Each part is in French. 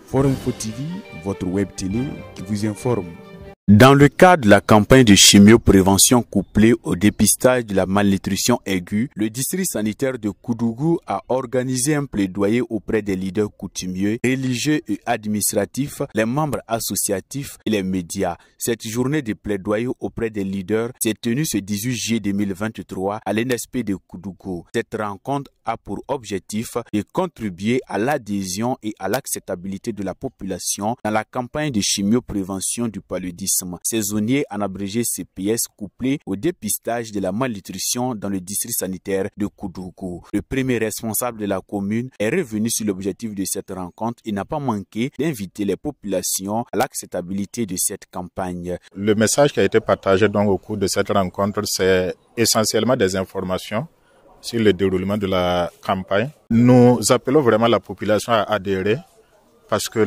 Forum Info TV, votre web télé qui vous informe. Dans le cadre de la campagne de chimioprévention couplée au dépistage de la malnutrition aiguë, le district sanitaire de Koudougou a organisé un plaidoyer auprès des leaders coutumiers, religieux et administratifs, les membres associatifs et les médias. Cette journée de plaidoyer auprès des leaders s'est tenue ce 18 juillet 2023 à l'NSP de Koudougou. Cette rencontre a pour objectif de contribuer à l'adhésion et à l'acceptabilité de la population dans la campagne de chimioprévention du paludisme saisonnier, en abrégé CPS, couplé au dépistage de la malnutrition dans le district sanitaire de Koudougou. Le premier responsable de la commune est revenu sur l'objectif de cette rencontre et n'a pas manqué d'inviter les populations à l'acceptabilité de cette campagne. Le message qui a été partagé donc au cours de cette rencontre, c'est essentiellement des informations sur le déroulement de la campagne. Nous appelons vraiment la population à adhérer parce que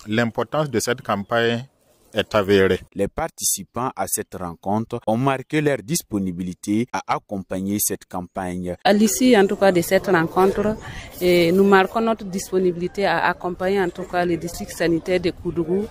l'importance de cette campagne est avérée. Les participants à cette rencontre ont marqué leur disponibilité à accompagner cette campagne. À l'issue en tout cas de cette rencontre, nous marquons notre disponibilité à accompagner en tout cas le district sanitaire de Koudougou,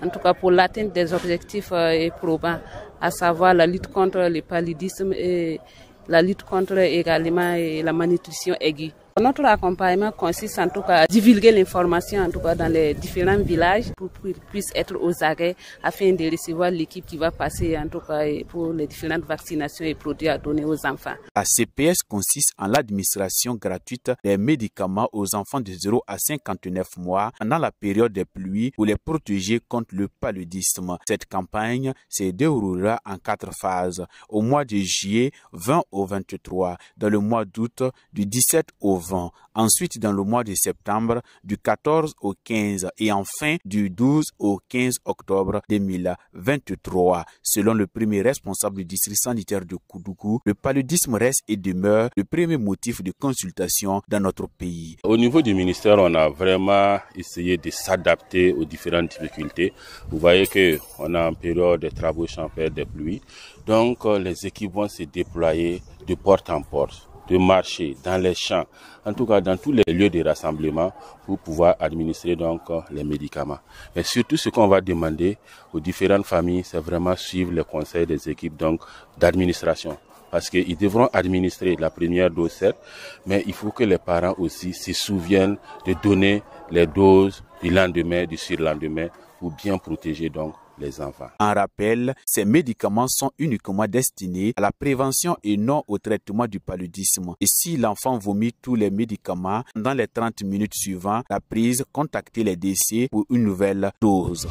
en tout cas pour l'atteinte des objectifs probants, à savoir la lutte contre le paludisme et la lutte contre également la malnutrition aiguë. Notre accompagnement consiste en tout cas à divulguer l'information en tout cas dans les différents villages pour qu'ils puissent être aux aguets afin de recevoir l'équipe qui va passer en tout cas pour les différentes vaccinations et produits à donner aux enfants. La CPS consiste en l'administration gratuite des médicaments aux enfants de 0 à 59 mois pendant la période des pluies pour les protéger contre le paludisme. Cette campagne se déroulera en 4 phases. Au mois de juillet, 20 au 23, dans le mois d'août, du 17 au 20. Ensuite, dans le mois de septembre, du 14 au 15 et enfin du 12 au 15 octobre 2023. Selon le premier responsable du district sanitaire de Koudougou, le paludisme reste et demeure le premier motif de consultation dans notre pays. Au niveau du ministère, on a vraiment essayé de s'adapter aux différentes difficultés. Vous voyez qu'on est en période de travaux champêtres, des pluies. Donc, les équipes vont se déployer de porte en porte, de marcher dans les champs, en tout cas dans tous les lieux de rassemblement pour pouvoir administrer donc les médicaments. Mais surtout ce qu'on va demander aux différentes familles, c'est vraiment suivre les conseils des équipes donc d'administration. Parce qu'ils devront administrer la première dose, certes, mais il faut que les parents aussi se souviennent de donner les doses du lendemain, du surlendemain, pour bien protéger donc les enfants. En rappel, ces médicaments sont uniquement destinés à la prévention et non au traitement du paludisme. Et si l'enfant vomit tous les médicaments, dans les 30 minutes suivantes, la prise, contactez les décès pour une nouvelle dose.